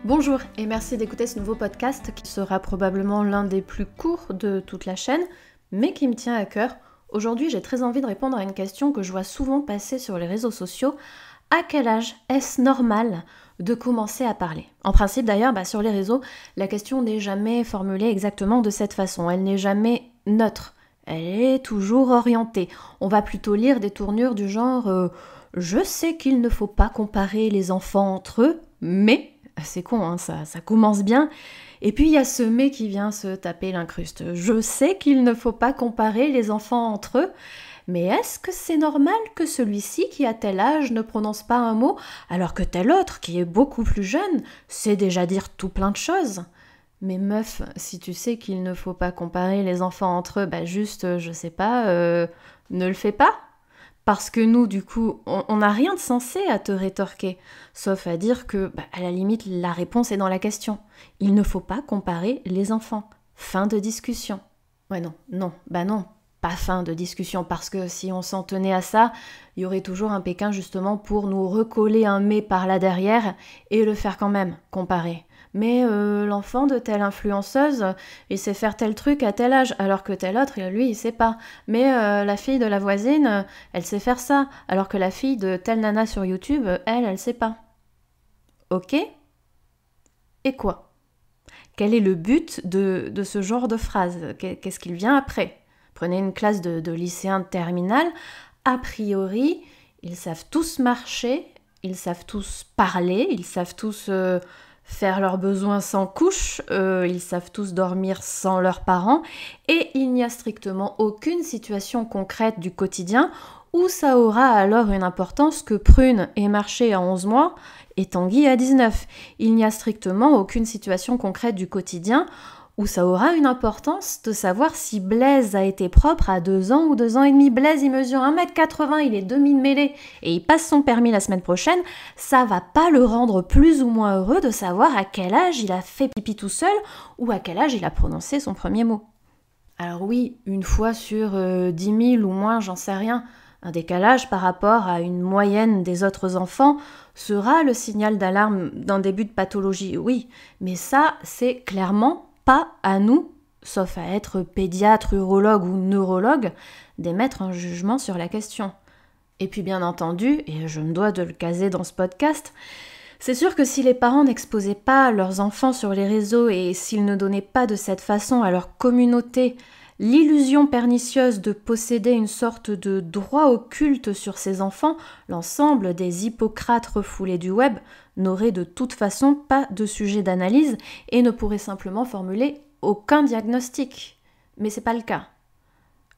Bonjour et merci d'écouter ce nouveau podcast qui sera probablement l'un des plus courts de toute la chaîne, mais qui me tient à cœur. Aujourd'hui, j'ai très envie de répondre à une question que je vois souvent passer sur les réseaux sociaux. À quel âge est-ce normal de commencer à parler ? En principe d'ailleurs, sur les réseaux, la question n'est jamais formulée exactement de cette façon. Elle n'est jamais neutre. Elle est toujours orientée. On va plutôt lire des tournures du genre je sais qu'il ne faut pas comparer les enfants entre eux, mais... C'est con, hein, ça commence bien. Et puis il y a ce mais qui vient se taper l'incruste. Je sais qu'il ne faut pas comparer les enfants entre eux, mais est-ce que c'est normal que celui-ci qui a tel âge ne prononce pas un mot, alors que tel autre, qui est beaucoup plus jeune, sait déjà dire tout plein de choses ? Mais meuf, si tu sais qu'il ne faut pas comparer les enfants entre eux, juste, je sais pas, ne le fais pas ? Parce que nous, du coup, on n'a rien de sensé à te rétorquer, sauf à dire que, à la limite, la réponse est dans la question. Il ne faut pas comparer les enfants. Fin de discussion. Ouais, non, pas fin de discussion, parce que si on s'en tenait à ça, il y aurait toujours un Pékin justement pour nous recoller un mais par là derrière et le faire quand même, comparer. Mais l'enfant de telle influenceuse, il sait faire tel truc à tel âge, alors que tel autre, lui, il sait pas. Mais la fille de la voisine, elle sait faire ça, alors que la fille de telle nana sur YouTube, elle sait pas. Ok ? Et quoi ? Quel est le but de ce genre de phrase ? Qu'est-ce qu'il vient après ? Prenez une classe de lycéens de terminale, a priori, ils savent tous marcher, ils savent tous parler, ils savent tous... faire leurs besoins sans couche, ils savent tous dormir sans leurs parents, et il n'y a strictement aucune situation concrète du quotidien où ça aura alors une importance que Prune ait marché à 11 mois et Tanguy à 19. Il n'y a strictement aucune situation concrète du quotidien où ça aura une importance de savoir si Blaise a été propre à 2 ans ou 2 ans et demi. Blaise, il mesure 1m80, il est demi-mêlé et il passe son permis la semaine prochaine. Ça va pas le rendre plus ou moins heureux de savoir à quel âge il a fait pipi tout seul ou à quel âge il a prononcé son premier mot. Alors oui, une fois sur 10 000 ou moins, j'en sais rien, un décalage par rapport à une moyenne des autres enfants sera le signal d'alarme d'un début de pathologie, oui, mais ça, c'est clairement pas à nous, sauf à être pédiatre, urologue ou neurologue, d'émettre un jugement sur la question. Et puis bien entendu, et je me dois de le caser dans ce podcast, c'est sûr que si les parents n'exposaient pas leurs enfants sur les réseaux et s'ils ne donnaient pas de cette façon à leur communauté l'illusion pernicieuse de posséder une sorte de droit occulte sur ces enfants, l'ensemble des Hippocrates refoulés du web n'aurait de toute façon pas de sujet d'analyse et ne pourrait simplement formuler aucun diagnostic. Mais c'est pas le cas.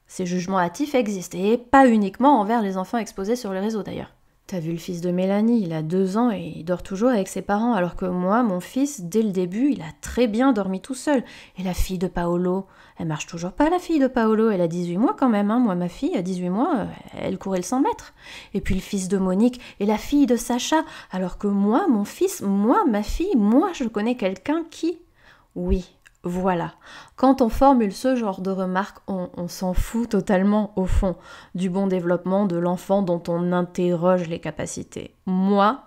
Ces jugements hâtifs existent, et pas uniquement envers les enfants exposés sur les réseaux d'ailleurs. T'as vu le fils de Mélanie, il a 2 ans et il dort toujours avec ses parents, alors que moi, mon fils, dès le début, il a très bien dormi tout seul. Et la fille de Paolo, elle marche toujours pas, la fille de Paolo, elle a 18 mois quand même, hein. Moi, ma fille, à 18 mois, elle courait le 100 mètres. Et puis le fils de Monique et la fille de Sacha, alors que moi, mon fils, moi, ma fille, moi, je connais quelqu'un qui... Oui, voilà. Quand on formule ce genre de remarques, on s'en fout totalement, au fond, du bon développement de l'enfant dont on interroge les capacités. Moi,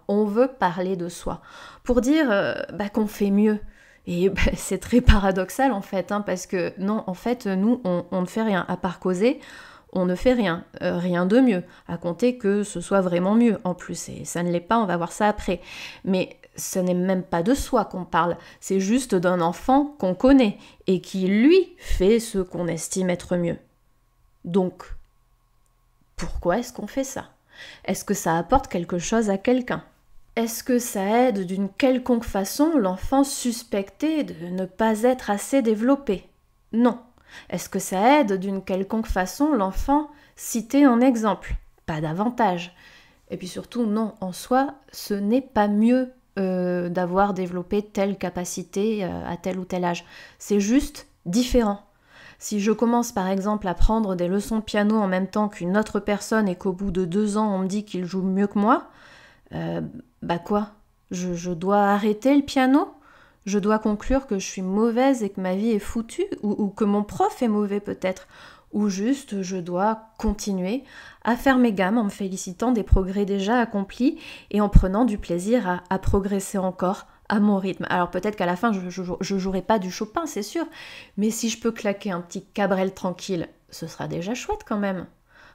on veut parler de soi. Pour dire qu'on fait mieux. Et c'est très paradoxal en fait, hein, parce que non, en fait, nous, on ne fait rien. À part causer, on ne fait rien. Rien de mieux. À compter que ce soit vraiment mieux en plus. Et ça ne l'est pas, on va voir ça après. Mais... ce n'est même pas de soi qu'on parle, c'est juste d'un enfant qu'on connaît et qui, lui, fait ce qu'on estime être mieux. Donc, pourquoi est-ce qu'on fait ça ? Est-ce que ça apporte quelque chose à quelqu'un ? Est-ce que ça aide d'une quelconque façon l'enfant suspecté de ne pas être assez développé ? Non. Est-ce que ça aide d'une quelconque façon l'enfant cité en exemple ? Pas davantage. Et puis surtout, non, en soi, ce n'est pas mieux d'avoir développé telle capacité à tel ou tel âge. C'est juste différent. Si je commence par exemple à prendre des leçons de piano en même temps qu'une autre personne et qu'au bout de 2 ans on me dit qu'il joue mieux que moi, quoi ? Je dois arrêter le piano ? Je dois conclure que je suis mauvaise et que ma vie est foutue ? Ou que mon prof est mauvais peut-être ? Ou juste je dois continuer à faire mes gammes en me félicitant des progrès déjà accomplis et en prenant du plaisir à progresser encore à mon rythme. Alors peut-être qu'à la fin, je jouerai pas du Chopin, c'est sûr, mais si je peux claquer un petit Cabrel tranquille, ce sera déjà chouette quand même.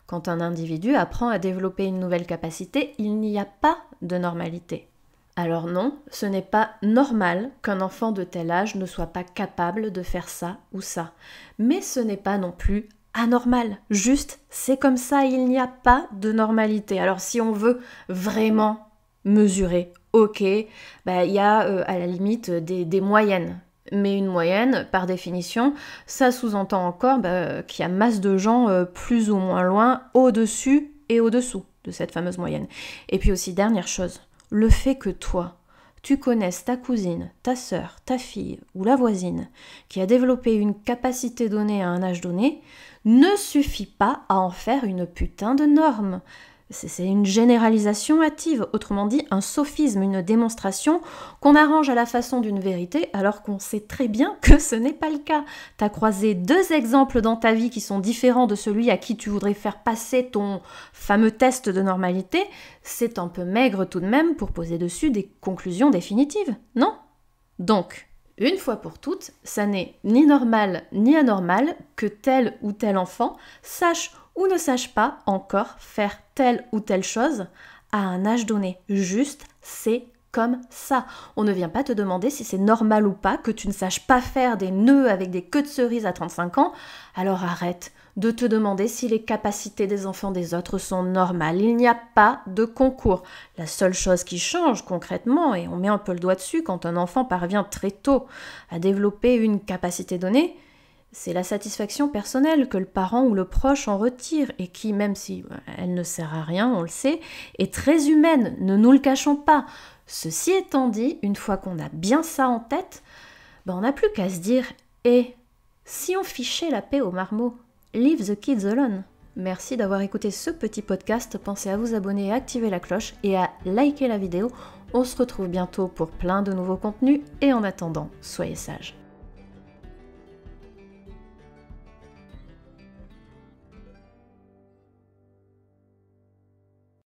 Quand un individu apprend à développer une nouvelle capacité, il n'y a pas de normalité. Alors non, ce n'est pas normal qu'un enfant de tel âge ne soit pas capable de faire ça ou ça. Mais ce n'est pas non plus anormal. Juste, c'est comme ça, il n'y a pas de normalité. Alors si on veut vraiment mesurer, ok, il y a à la limite des moyennes. Mais une moyenne, par définition, ça sous-entend encore qu'il y a masse de gens plus ou moins loin, au-dessus et au-dessous de cette fameuse moyenne. Et puis aussi, dernière chose, le fait que toi, tu connaisses ta cousine, ta sœur, ta fille ou la voisine qui a développé une capacité donnée à un âge donné, ne suffit pas à en faire une putain de norme. C'est une généralisation hâtive, autrement dit un sophisme, une démonstration qu'on arrange à la façon d'une vérité alors qu'on sait très bien que ce n'est pas le cas. T'as croisé 2 exemples dans ta vie qui sont différents de celui à qui tu voudrais faire passer ton fameux test de normalité, c'est un peu maigre tout de même pour poser dessus des conclusions définitives, non ? Donc, une fois pour toutes, ça n'est ni normal ni anormal que tel ou tel enfant sache ou ne sache pas encore faire telle ou telle chose à un âge donné. Juste, c'est comme ça. On ne vient pas te demander si c'est normal ou pas que tu ne saches pas faire des nœuds avec des queues de cerise à 35 ans. Alors arrête de te demander si les capacités des enfants des autres sont normales. Il n'y a pas de concours. La seule chose qui change concrètement, et on met un peu le doigt dessus quand un enfant parvient très tôt à développer une capacité donnée, c'est la satisfaction personnelle que le parent ou le proche en retire et qui, même si elle ne sert à rien, on le sait, est très humaine, ne nous le cachons pas. Ceci étant dit, une fois qu'on a bien ça en tête, on n'a plus qu'à se dire « Et si on fichait la paix aux marmots ? Leave the kids alone !» Merci d'avoir écouté ce petit podcast, pensez à vous abonner et activer la cloche et à liker la vidéo. On se retrouve bientôt pour plein de nouveaux contenus et en attendant, soyez sages.